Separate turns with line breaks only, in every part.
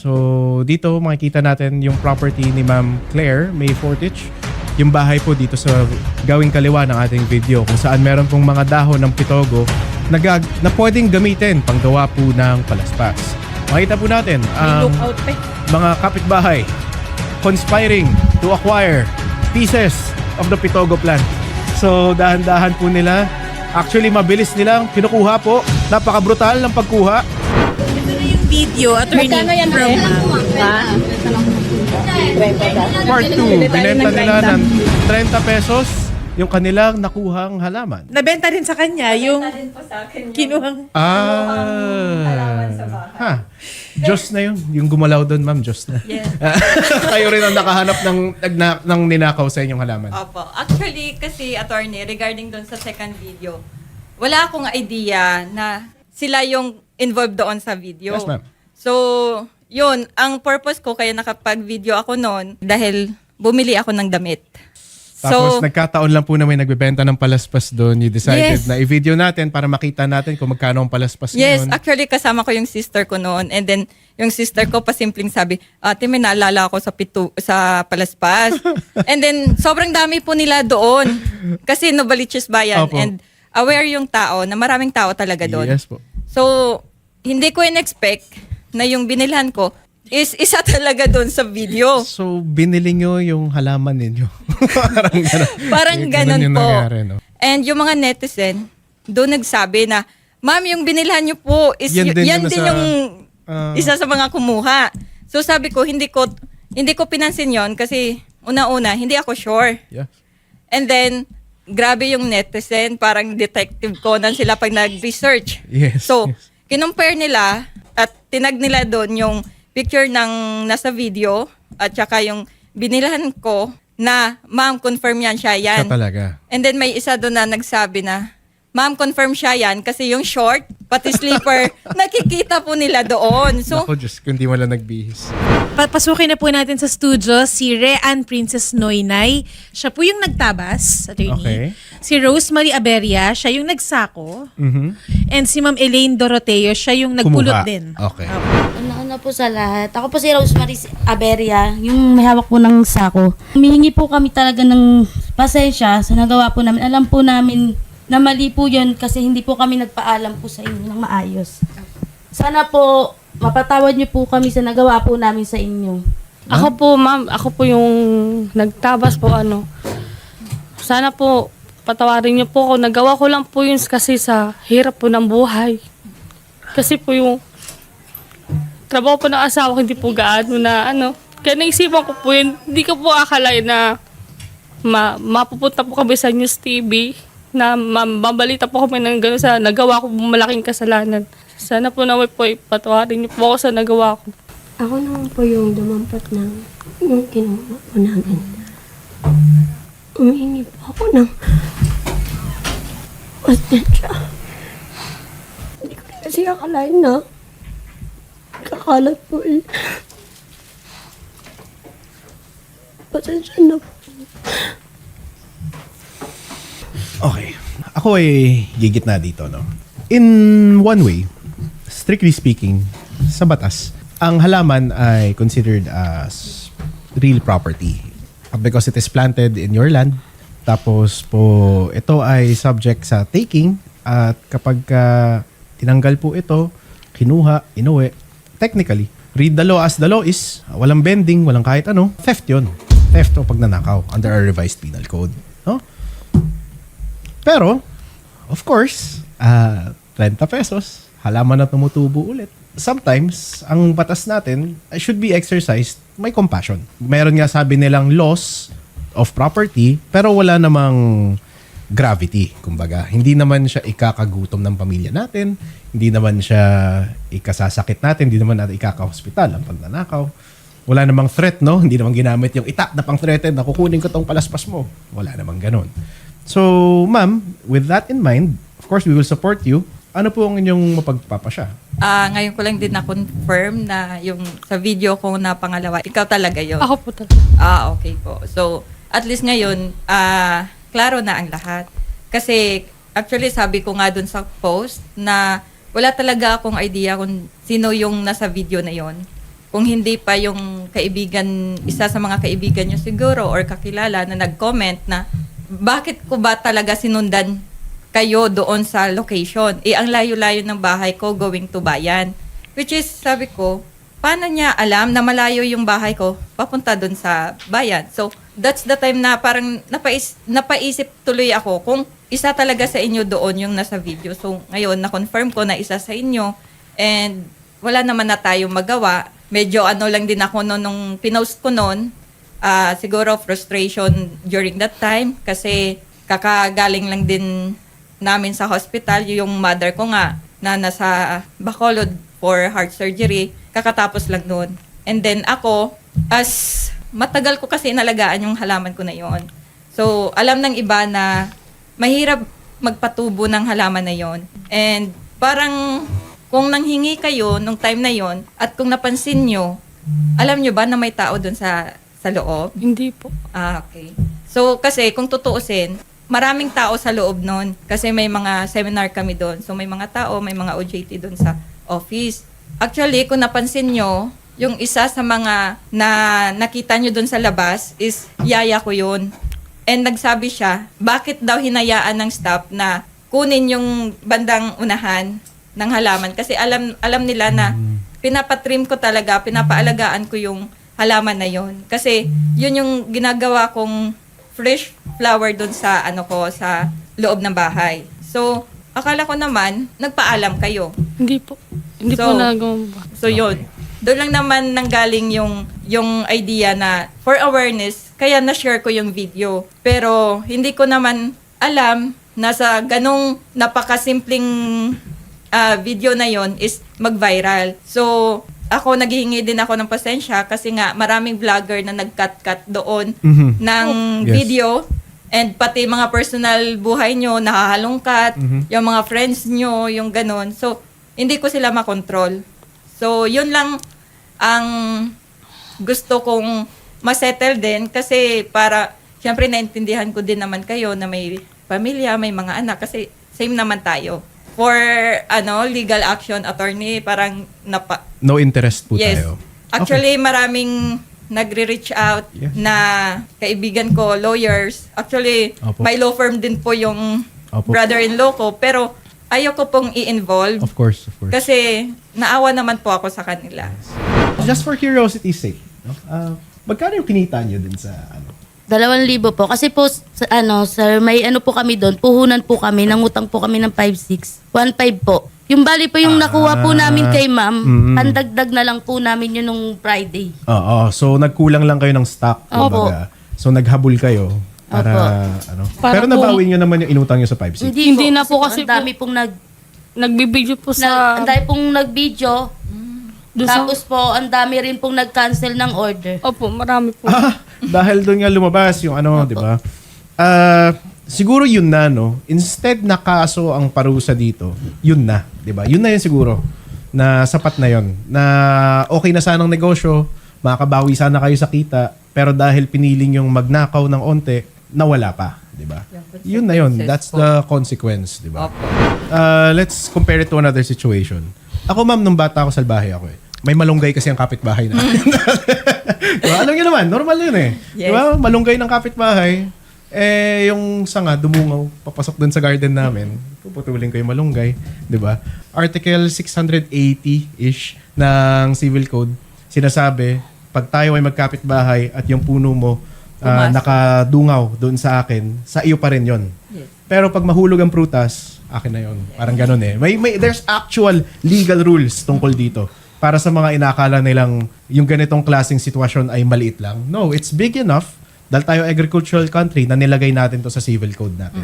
So, dito makikita natin yung property ni Ma'am Claire May Fortich. Yung bahay po dito sa gawing kaliwa ng ating video kung saan meron pong mga dahon ng pitogo na pwedeng gamitin panggawa po ng palaspas. Makita po natin ang mga kapitbahay conspiring to acquire pieces of the pitogo plant. So, dahan-dahan po nila. Actually, mabilis nilang kinukuha po. Napaka-brutal ng pagkuha.
Ito na yung video, attorney, from
Part 2, binenta nila ng 30 pesos yung kanilang nakuhang halaman.
Nabenta din sa kanya yung kinuhang...
Ha. Diyos na yun. Yung gumalaw doon, ma'am, Diyos na.
Yes.
Kayo rin ang nakahanap ng ninakaw sa inyong halaman.
Opo. Actually, kasi attorney, regarding doon sa second video, wala akong idea na sila yung involved doon sa video.
Yes, ma'am.
So, yun. Ang purpose ko kaya nakapag-video ako noon dahil bumili ako ng damit.
Tapos nagkataon lang po na may nagbebenta ng palaspas doon. You decided
Yes.
na i-video natin para makita natin kung magkano ang palaspas
Yes,
ngayon.
actually kasama ko yung sister ko noon. And then, yung sister ko pasimpleng sabi, ate, may naalala ako sa Palaspas. And then, sobrang dami po nila doon. Kasi Novaliches Bayan.
Opo.
And aware yung tao na maraming tao talaga doon.
Yes po.
So, hindi ko in-expect na yung binilhan ko is isa talaga doon sa video.
So, binili nyo yung halaman ninyo. Parang gano'n.
Parang
Eh,
ganun
yung
po.
nangyari, no?
And yung mga netizen, doon nagsabi na, ma'am, yung binilhan nyo po is
Yan din
yan
yung
din
nasa-
yung isa sa mga kumuha. So sabi ko, hindi ko pinansin yon kasi una-una, hindi ako sure.
Yeah.
And then, grabe yung netizen, parang detective Conan sila pag nag-research.
Yes.
So,
yes.
kinumpare nila at tinag nila doon yung picture ng nasa video at saka yung binilahan ko na, ma'am, confirm yan, siya yan.
Siya talaga.
And then may isa doon na nagsabi na, ma'am, confirm siya yan kasi yung short, pati sleeper, nakikita po nila doon. So,
Ako, Diyos, kundi wala nagbihis.
Papasukin na po natin sa studio si Rean Princess Noynay. Siya po yung nagtabas, attorney.
Okay.
Si Rosemary Aberia, siya yung nagsako. And si Ma'am Elaine Doroteo, siya yung nagpulot
Kumuha.
din.
Okay.
Una po sa lahat. Ako po si Rosemary Aberia, yung may hawak po ng sako. Humihingi po kami talaga ng pasensya sa nagawa po namin. Alam po namin na mali po yun kasi hindi po kami nagpaalam po sa inyo ng maayos. Sana po mapatawad niyo po kami sa nagawa po namin sa inyo.
Ako po, ma'am, ako po yung nagtabas po, Sana po, patawarin niyo po ako. Nagawa ko lang po yun kasi sa hirap po ng buhay. Kasi po yung trabaho po ng asawa ko, hindi po gaano na, Kaya naisipan ko po yun, hindi ko po akalain na mapupunta po kami sa News TV, na mabalita po kami ng gano'n sa nagawa ko malaking kasalanan. Sana po naman po ipatawarin niyo po ako sa nagawa ko.
Ako naman po yung dumampat ng yung kinuha po namin. Umihingi po ako ng pasensya. Hindi ko kasi akalain na kakalat po eh. Pasensya na po.
Okay. Ako ay gigit na dito, no? In one way, strictly speaking, sa batas, ang halaman ay considered as real property because it is planted in your land. Tapos po, ito ay subject sa taking at kapag tinanggal po ito, kinuha, inuwi, technically, read the law as the law is, walang bending, walang kahit ano, theft yun. Theft o pagnanakaw under our revised penal code. No? Pero, of course, 30 pesos, halaman na tumutubo ulit. Sometimes, ang batas natin should be exercised, may compassion. Meron nga sabi nilang loss of property, pero wala namang gravity, kumbaga. Hindi naman siya ikakagutom ng pamilya natin, hindi naman siya ikasasakit natin, hindi naman natin ikaka-hospital ang pagnanakaw. Wala namang threat, no? Hindi naman ginamit yung itak na pang-threaten na kukunin ko tong palaspas mo. Wala namang ganun. So, ma'am, with that in mind, of course, we will support you. Ano po ang inyong mapagpapasya?
ngayon ko lang din na-confirm na yung sa video ko na pangalawa, ikaw talaga yun.
Ako po talaga.
Okay po. So, at least ngayon, klaro na ang lahat. Kasi, actually, sabi ko nga dun sa post na wala talaga akong idea kung sino yung nasa video na yon. kung hindi pa yung kaibigan, isa sa mga kaibigan nyo siguro or kakilala na nag-comment na bakit ko ba talaga sinundan kayo doon sa location? Ang layo-layo ng bahay ko going to bayan. Which is, sabi ko, paano niya alam na malayo yung bahay ko papunta doon sa bayan? So, that's the time na parang napaisip tuloy ako kung isa talaga sa inyo doon yung nasa video. So, ngayon, na-confirm ko na isa sa inyo and wala naman na tayong magawa. Medyo lang din ako nung pinost ko noon. Siguro frustration during that time kasi kakagaling lang din namin sa hospital. Yung mother ko nga na nasa Bacolod for heart surgery, kakatapos lang noon. And then ako, as matagal ko kasi inalagaan yung halaman ko na yon. So, alam ng iba na mahirap magpatubo ng halaman na yon. And parang kung nanghingi kayo nung time na yon at kung napansin nyo, alam nyo ba na may tao doon sa loob?
Hindi po.
Okay. So, kasi kung tutuusin, maraming tao sa loob nun. Kasi may mga seminar kami doon. So, may mga tao, may mga OJT doon sa office. Actually, kung napansin nyo, yung isa sa mga na nakita nyo doon sa labas is yaya ko yun. And nagsabi siya, bakit daw hinayaan ng staff na kunin yung bandang unahan ng halaman? Kasi alam nila na pinapatrim ko talaga, pinapaalagaan ko yung halaman na yon. Kasi yun yung ginagawa kong fresh flower doon sa sa loob ng bahay. So, akala ko naman nagpaalam kayo.
Hindi po. Hindi
So,
po nagawa.
So yun. Doon lang naman nanggaling yung idea na for awareness, kaya na-share ko yung video. Pero hindi ko naman alam na sa ganong napakasimpleng video na yon is mag-viral. So, ako naghihingi din ako ng pasensya kasi nga maraming vlogger na nag-cut doon ng
Yes.
video and pati mga personal buhay nyo nakahalongkat, yung mga friends nyo, yung ganon. So, hindi ko sila makontrol. So, yun lang ang gusto kong masettle din kasi para, syempre naintindihan ko din naman kayo na may pamilya, may mga anak kasi same naman tayo. For legal action attorney, parang
No interest po
yes.
tayo.
Actually, maraming nagre-reach out
Yes.
na kaibigan ko, lawyers. Actually,
Opo.
may law firm din po yung
Opo.
brother-in-law ko. Pero ayoko pong i-involve
Of course, of course.
kasi naawa naman po ako sa kanila.
Just for curiosity's sake, no? Magkano yung kinita nyo din sa
2,000 po. Kasi po, sir, may po kami doon. Puhunan po kami. Nangutang po kami ng 5,600. 1,500 po. Yung bali po yung nakuha po namin kay ma'am, pandagdag na lang po namin yun nung Friday.
Oo, so nagkulang lang kayo ng stock,
Opo.
kumbaga. So naghabol kayo para
Para
Pero
po-
nabawi nyo naman yung inutang nyo sa 5,600.
Hindi na po kasi
ang dami pong
Nagbibideo po sa...
ang dami pong nag-video.
doon sa-
Tapos po, ang dami rin pong nag-cancel ng order.
Opo, marami po.
Dahil doon nga lumabas yung di ba? Siguro yun na, no? Instead na kaso ang parusa dito, yun na, di ba? Yun na yun siguro. Na sapat na yun. Na okay na sanang negosyo, makakabawi sana kayo sa kita, pero dahil piniling yung magnakaw ng onte, nawala pa, di ba? Yun na yun. That's the consequence, di ba? Let's compare it to another situation. Ako, ma'am, nung bata ako, salbahe ako eh. May malunggay kasi ang kapitbahay na. Diba? Alam niyo naman, normal yun eh.
Yes.
Diba? Malunggay ng kapitbahay. Yung sanga, dumungaw, papasok dun sa garden namin. Puputulin ko yung malunggay. Diba? Article 680-ish ng Civil Code, sinasabi, pag tayo ay magkapitbahay at yung puno mo nakadungaw doon sa akin, sa iyo pa rin yon.
Yes.
Pero pag mahulog ang prutas, akin na yon. Parang ganun eh. There's actual legal rules tungkol dito. Para sa mga inakala nilang yung ganitong klaseng sitwasyon ay maliit lang. No, it's big enough dahil tayo agricultural country na nilagay natin to sa civil code natin.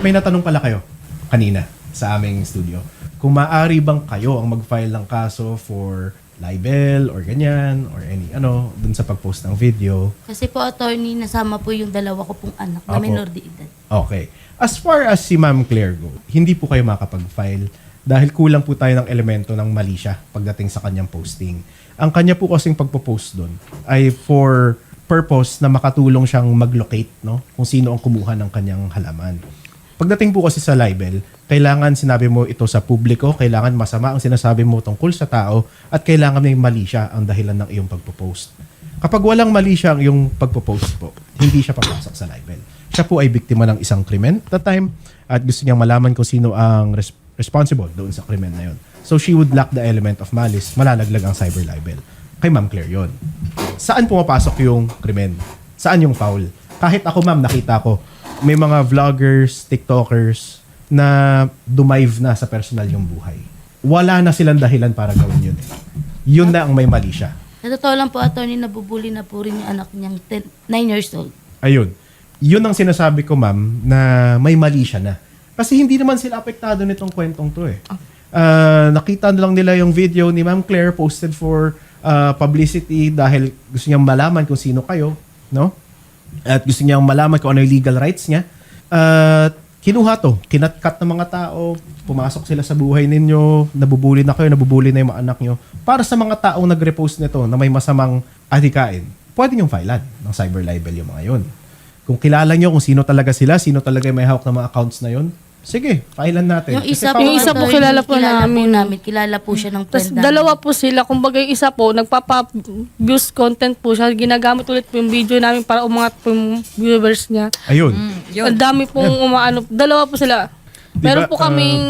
May natanong pala kayo kanina sa aming studio. Kung maaari bang kayo ang mag-file ng kaso for libel or ganyan or any dun sa pag-post ng video.
Kasi po, attorney, nasama po yung dalawa ko pong anak na
Apo.
minor de edad.
Okay. As far as si Ma'am Claire go, hindi po kayo makapag-file dahil kulang po tayo ng elemento ng mali siya pagdating sa kanyang posting. Ang kanya po kasing pagpo-post doon ay for purpose na makatulong siyang mag-locate, no? Kung sino ang kumuha ng kanyang halaman. Pagdating po kasi sa libel, kailangan sinabi mo ito sa publiko, kailangan masama ang sinasabi mo tungkol sa tao, at kailangan may mali siya ang dahilan ng iyong pagpo-post. Kapag walang mali siya ang iyong pagpo-post po, hindi siya papasok sa libel. Siya po ay biktima ng isang krimen at that time at gusto niyang malaman kung sino ang responsible doon sa krimen na yun. So she would lack the element of malice, malalaglag ang cyber libel. Kay Ma'am Claire yun. Saan pumapasok yung krimen? Saan yung foul? Kahit ako ma'am, nakita ko, may mga vloggers, tiktokers na dumive na sa personal yung buhay. Wala na silang dahilan para gawin yun. Yun na ang may mali siya.
Sa totoo lang po, attorney, nabubuli na po rin yung anak niyang 9 years old.
Ayun. Yun ang sinasabi ko, ma'am, na may mali siya na. Kasi hindi naman sila apektado nitong kwentong to eh. Nakita na lang nila yung video ni Ma'am Claire posted for publicity dahil gusto niyang malaman kung sino kayo, no? At gusto niyang malaman kung ano yung legal rights niya. Kinuha to, kinatkat ng mga tao, pumasok sila sa buhay ninyo, nabubuli na kayo, nabubuli na yung mga anak nyo. Para sa mga taong nag-repost nito na may masamang adhikain, pwede niyong filean ng cyber libel yung mga yun. Kung kilala nyo kung sino talaga sila, sino talaga yung may hawak ng mga accounts na yun, sige, filean natin.
Yung isa,
Yung isa po,
attorney,
kilala po namin.
Kilala po siya ng
Tapos
kwenta.
dalawa po sila. Kumbaga yung isa po, nagpapa-views content po siya. Ginagamit ulit po yung video namin para umangat po yung viewers niya.
Ayun.
Yun.
Ang dami pong umaano. Dalawa po sila.
Diba,
Meron po kaming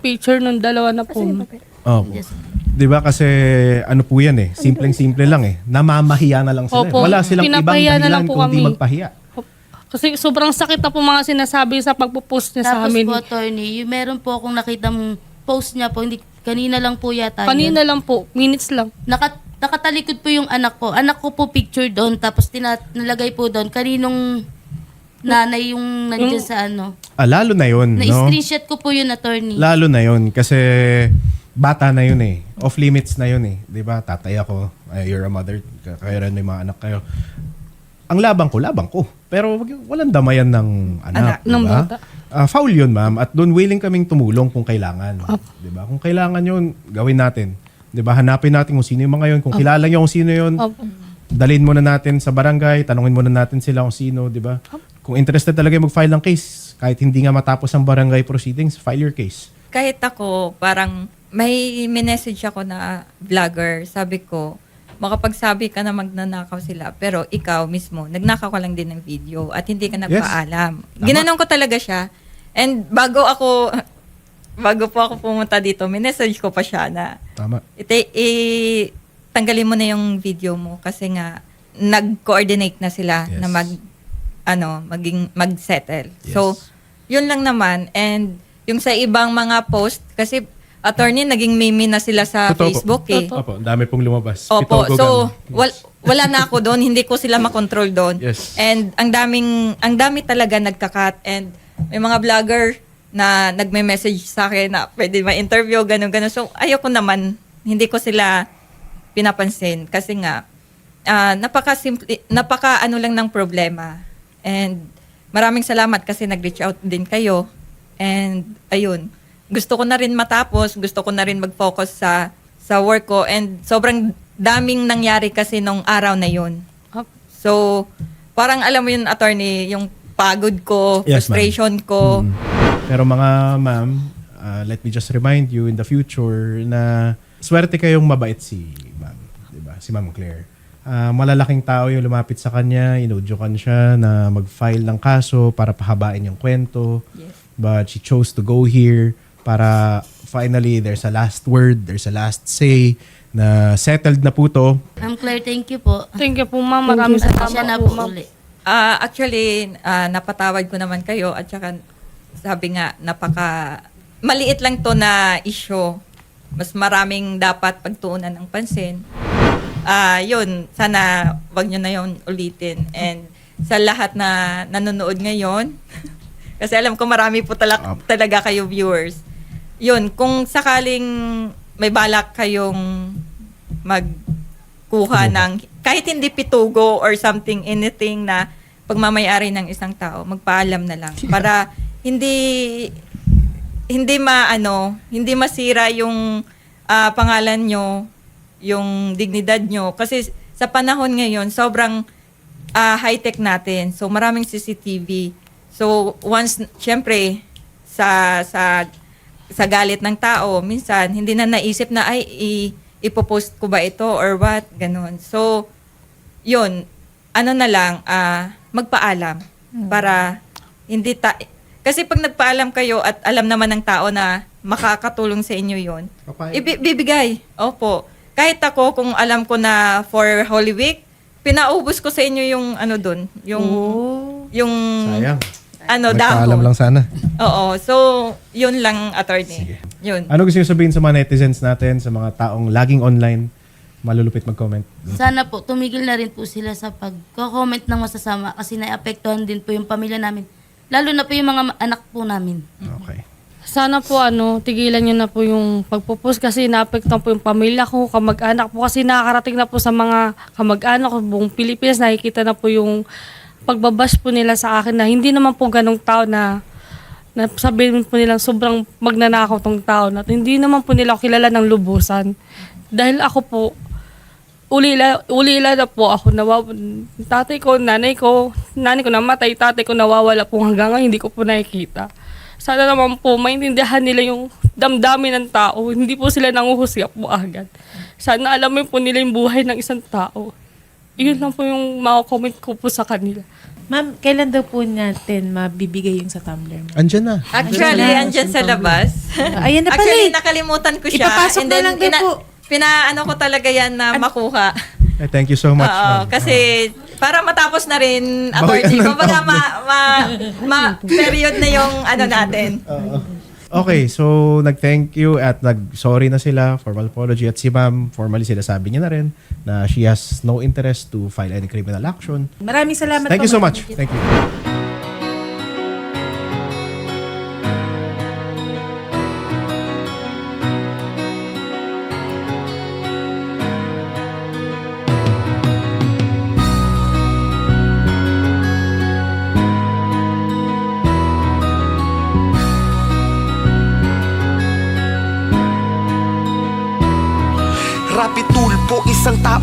picture ng dalawa na po.
Opo. 'Di ba kasi ano po 'yan eh, simpleng-simple lang eh. Namamahiya na lang sila.
Opo,
Wala silang ibang
pinapahiya na
dahilan
lang po
kundi
kami.
magpahiya.
Kasi sobrang sakit na po mga sinasabi sa pagpo-post niya sa
Tapos
amin.
po, attorney, yung meron po akong nakitang post niya po, hindi, kanina lang po yata
Kanina
yun.
lang po, minutes lang.
Nakatalikod po yung anak ko. Anak ko po picture doon, tapos nalagay po doon, kaninong nanay yung nandiyan sa ano.
Lalo na 'yon, no?
Na-screenshot ko po yun, attorney.
Lalo na 'yon kasi bata na 'yun eh. Off limits na 'yun eh, 'di ba? Tatay ako, you're a mother, kayo rin may mga anak kayo. Ang labang ko. Pero walang damayan ng anak,
ng
di ba?
bata.
Foul yun, ma'am. At doon willing kaming tumulong kung kailangan. Di ba? Kung kailangan yun, gawin natin. Di ba? Hanapin natin kung sino yung mga yun. Kung kilala nyo kung sino yun,
Opo.
dalhin muna natin sa barangay, tanungin muna natin sila kung sino, di ba? Kung interested talaga mag-file ng case, kahit hindi nga matapos ang barangay proceedings, file your case.
Kahit ako, parang may message ako na vlogger. Sabi ko, makapagsabi ka na magnanakaw sila, pero ikaw mismo, nagnakaw ka lang din ng video at hindi ka nagpaalam.
Tama.
Ginanon ko talaga siya. And bago po ako pumunta dito, message ko pa siya na
Tama.
tanggalin mo na yung video mo kasi nga nag-coordinate na sila
Yes.
na mag-settle.
Yes.
So, yun lang naman. And yung sa ibang mga post, kasi attorney, naging meme na sila sa
Totoo po.
Facebook eh.
Opo, ang dami pong lumabas.
Opo.
Pitogo
So,
gan. Yes.
wala na ako doon. Hindi ko sila makontrol doon.
Yes.
And ang dami talaga nagkakat. And may mga vlogger na nagme-message sa akin na pwede ma-interview, ganun. So, ayoko naman. Hindi ko sila pinapansin. Kasi nga, napaka ano lang ng problema. And maraming salamat kasi nag-reach out din kayo. And ayun, gusto ko na rin matapos, gusto ko na rin mag-focus sa work ko, and sobrang daming nangyari kasi nung araw na yun. So, parang alam mo yun, attorney, yung pagod ko,
Yes,
frustration ko.
Pero mga ma'am, let me just remind you in the future na swerte kayong mabait si ma'am, 'di ba? Si Ma'am Claire. Malalaking tao yung lumapit sa kanya, inudyokan siya na mag-file ng kaso para pahabain yung kwento.
Yes.
But she chose to go here para finally there's a last word, there's a last say na settled na po to.
Ma'am Claire, thank you po.
Thank you po, ma'am. Maraming
Pasensya na
salamat
po
po, ma'am.
uli.
Actually, napatawad ko naman kayo at saka sabi nga, maliit lang to na issue. Mas maraming dapat pagtuunan ng pansin. Yun, sana wag nyo na yun ulitin. And sa lahat na nanonood ngayon, kasi alam ko marami po talaga kayo viewers. Yun, kung sakaling may balak kayong magkuha ng, kahit hindi pitugo or something, anything na pagmamayari ng isang tao, magpaalam na lang. Para hindi masira yung pangalan nyo, yung dignidad nyo. Kasi sa panahon ngayon, sobrang high-tech natin. So maraming CCTV. So once syempre sa galit ng tao, minsan hindi na naisip na ay ipopost ko ba ito or what, ganun. So yun, ano na lang, magpaalam para hindi kasi pag nagpaalam kayo at alam naman ng tao na makakatulong sa inyo yun, bibigay. Opo. Kahit ako, kung alam ko na for Holy Week, pinaubos ko sa inyo yung ano dun, yung
Sayang.
dahon.
Nagpaalam lang sana.
Oo. So, yun lang, attorney. Yun.
Ano gusto niyo sabihin sa mga netizens natin, sa mga taong laging online, malulupit mag-comment?
Sana po, tumigil na rin po sila sa pag-comment ng masasama kasi naapektuhan din po yung pamilya namin. Lalo na po yung mga anak po namin.
Okay.
Sana po tigilan niyo na po yung pagpo-post kasi naapektuhan po yung pamilya ko, kamag-anak po kasi nakakarating na po sa mga kamag-anak ko buong Pilipinas, nakikita na po yung pagbabash po nila sa akin na hindi naman po ganong tao na sabihin po nilang sobrang magnanakaw tong tao na hindi naman po nila ako kilala ng lubusan. Dahil ako po, ulila na po ako, tatay ko, nanay ko namatay, tatay ko nawawala po hanggang ngayon, hindi ko po nakikita. Sana naman po maintindihan nila yung damdamin ng tao, hindi po sila nanguhusga po agad. Sana alamin po nila yung buhay ng isang tao. Yun lang po yung comment ko po sa kanila.
Ma'am, kailan daw po natin mabibigay yung sa Tumblr? Ma'am?
Andyan na.
Actually, andyan sa labas.
Ayan na pala
Actually,
eh.
nakalimutan ko siya.
Ipapasok
And
na
then,
lang din po.
Pinaano ko talaga yan na makuha.
Thank you so much.
Oo,
ma'am.
kasi para matapos na rin,
Bawian
attorney,
ng
kumbaga
Tumblr.
period na yung natin.
Okay, so nag-thank you at nag-sorry na sila, formal apology. At si ma'am, formally sila sabi niya na rin na she has no interest to file any criminal action.
Maraming salamat
Thank
po,
you so
ma'am.
much. Thank you.
Rapi Tulfo, isang taong